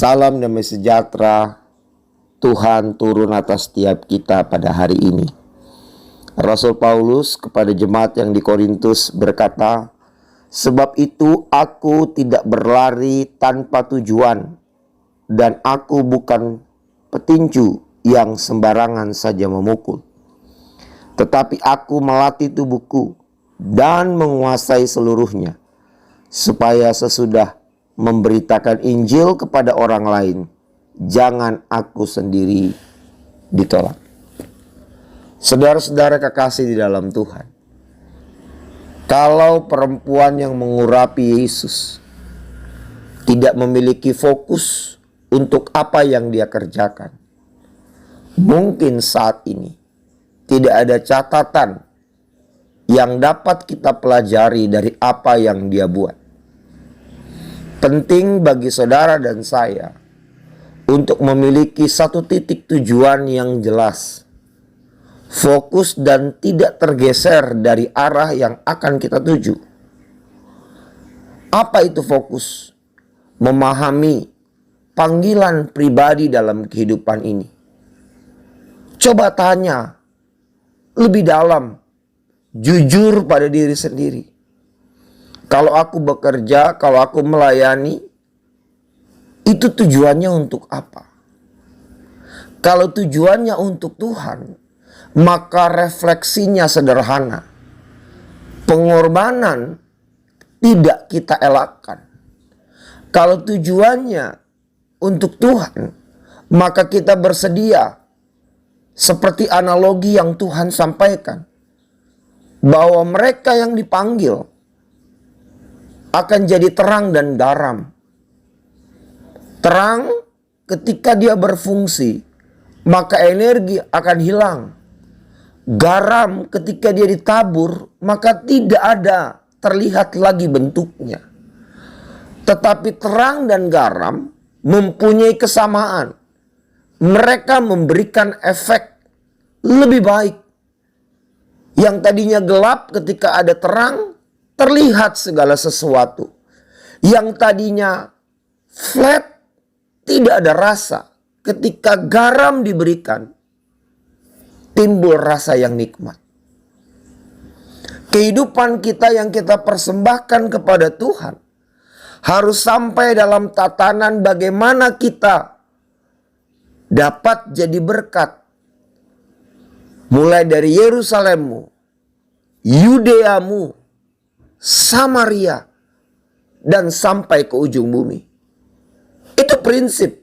Salam damai sejahtera Tuhan turun atas setiap kita pada hari ini. Rasul Paulus kepada jemaat yang di Korintus berkata, "Sebab itu aku tidak berlari tanpa tujuan, dan aku bukan petinju yang sembarangan saja memukul. Tetapi aku melatih tubuhku dan menguasai seluruhnya, supaya sesudah memberitakan Injil kepada orang lain, jangan aku sendiri ditolak." Saudara-saudara kekasih di dalam Tuhan, kalau perempuan yang mengurapi Yesus tidak memiliki fokus untuk apa yang dia kerjakan, mungkin saat ini tidak ada catatan yang dapat kita pelajari dari apa yang dia buat. Penting bagi saudara dan saya untuk memiliki satu titik tujuan yang jelas, fokus dan tidak tergeser dari arah yang akan kita tuju. Apa itu fokus? Memahami panggilan pribadi dalam kehidupan ini. Coba tanya lebih dalam, jujur pada diri sendiri. Kalau aku bekerja, kalau aku melayani, itu tujuannya untuk apa? Kalau tujuannya untuk Tuhan, maka refleksinya sederhana. Pengorbanan tidak kita elakkan. Kalau tujuannya untuk Tuhan, maka kita bersedia. Seperti analogi yang Tuhan sampaikan, bahwa mereka yang dipanggil akan jadi terang dan garam. Terang ketika dia berfungsi, maka energi akan hilang. Garam ketika dia ditabur, maka tidak ada terlihat lagi bentuknya. Tetapi terang dan garam mempunyai kesamaan. Mereka memberikan efek lebih baik. Yang tadinya gelap ketika ada terang, terlihat segala sesuatu. Yang tadinya flat, tidak ada rasa. Ketika garam diberikan, timbul rasa yang nikmat. Kehidupan kita yang kita persembahkan kepada Tuhan harus sampai dalam tatanan bagaimana kita dapat jadi berkat. Mulai dari Yerusalemmu, Yudeamu, Samaria, dan sampai ke ujung bumi. Itu prinsip.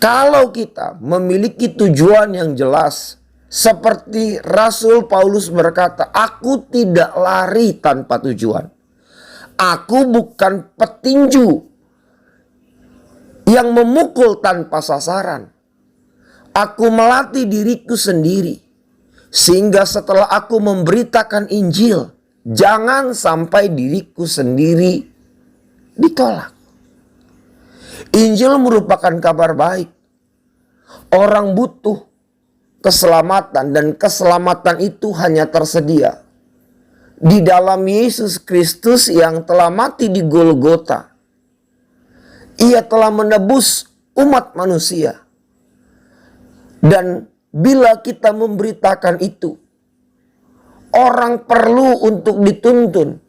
Kalau kita memiliki tujuan yang jelas, seperti Rasul Paulus berkata, "Aku tidak lari tanpa tujuan. Aku bukan petinju yang memukul tanpa sasaran. Aku melatih diriku sendiri, sehingga setelah aku memberitakan Injil, jangan sampai diriku sendiri ditolak." Injil merupakan kabar baik. Orang butuh keselamatan, dan keselamatan itu hanya tersedia di dalam Yesus Kristus yang telah mati di Golgota. Ia telah menebus umat manusia. Dan bila kita memberitakan itu, orang perlu untuk dituntun.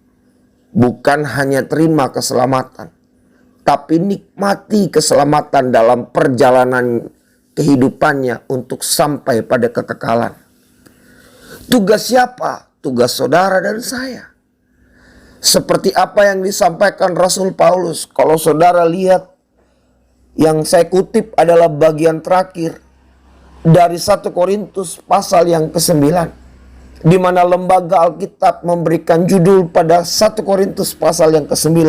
Bukan hanya terima keselamatan, tapi nikmati keselamatan dalam perjalanan kehidupannya untuk sampai pada kekekalan. Tugas siapa? Tugas saudara dan saya. Seperti apa yang disampaikan Rasul Paulus. Kalau saudara lihat, yang saya kutip adalah bagian terakhir dari 1 Korintus pasal yang ke-9. Di mana lembaga Alkitab memberikan judul pada 1 Korintus pasal yang ke-9.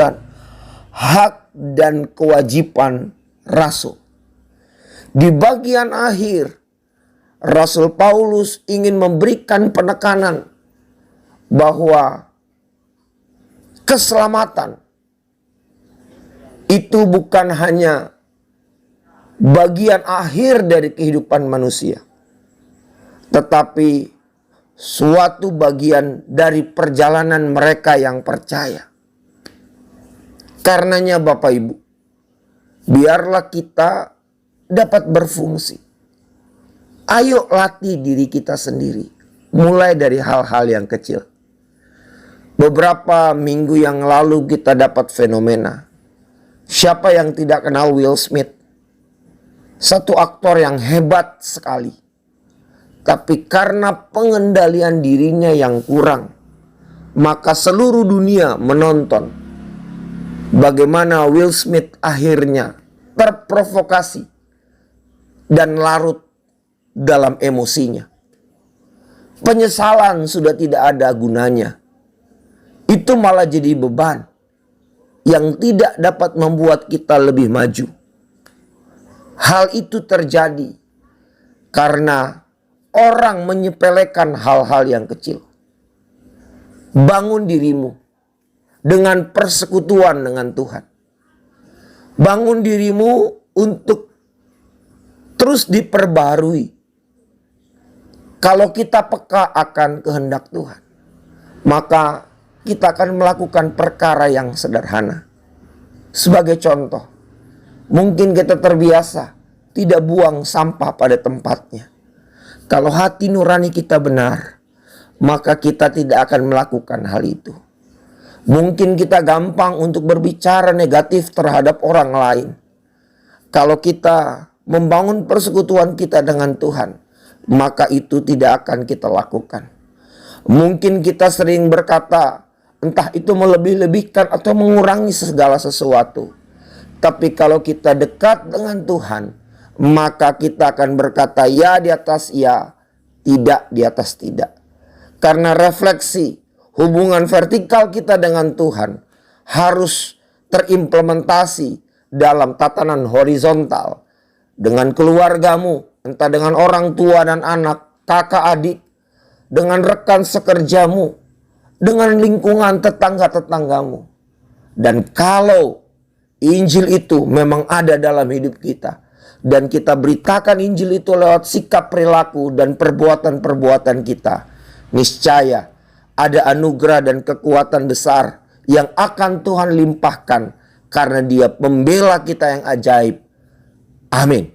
Hak dan kewajiban Rasul. Di bagian akhir, Rasul Paulus ingin memberikan penekanan bahwa keselamatan itu bukan hanya bagian akhir dari kehidupan manusia, tetapi suatu bagian dari perjalanan mereka yang percaya. Karenanya Bapak Ibu, biarlah kita dapat berfungsi. Ayo latih diri kita sendiri, mulai dari hal-hal yang kecil. Beberapa minggu yang lalu kita dapat fenomena. Siapa yang tidak kenal Will Smith? Satu aktor yang hebat sekali. Tapi karena pengendalian dirinya yang kurang, maka seluruh dunia menonton bagaimana Will Smith akhirnya terprovokasi dan larut dalam emosinya. Penyesalan sudah tidak ada gunanya. Itu malah jadi beban yang tidak dapat membuat kita lebih maju. Hal itu terjadi karena orang menyepelekan hal-hal yang kecil. Bangun dirimu dengan persekutuan dengan Tuhan. Bangun dirimu untuk terus diperbarui. Kalau kita peka akan kehendak Tuhan, maka kita akan melakukan perkara yang sederhana. Sebagai contoh, mungkin kita terbiasa tidak buang sampah pada tempatnya. Kalau hati nurani kita benar, maka kita tidak akan melakukan hal itu. Mungkin kita gampang untuk berbicara negatif terhadap orang lain. Kalau kita membangun persekutuan kita dengan Tuhan, maka itu tidak akan kita lakukan. Mungkin kita sering berkata, entah itu melebih-lebihkan atau mengurangi segala sesuatu. Tapi kalau kita dekat dengan Tuhan, maka kita akan berkata ya di atas ya, tidak di atas tidak. Karena refleksi hubungan vertikal kita dengan Tuhan harus terimplementasi dalam tatanan horizontal. Dengan keluargamu, entah dengan orang tua dan anak, kakak adik, dengan rekan sekerjamu, dengan lingkungan tetangga-tetanggamu. Dan kalau Injil itu memang ada dalam hidup kita, dan kita beritakan Injil itu lewat sikap perilaku dan perbuatan-perbuatan kita, niscaya ada anugerah dan kekuatan besar yang akan Tuhan limpahkan karena Dia pembela kita yang ajaib. Amin.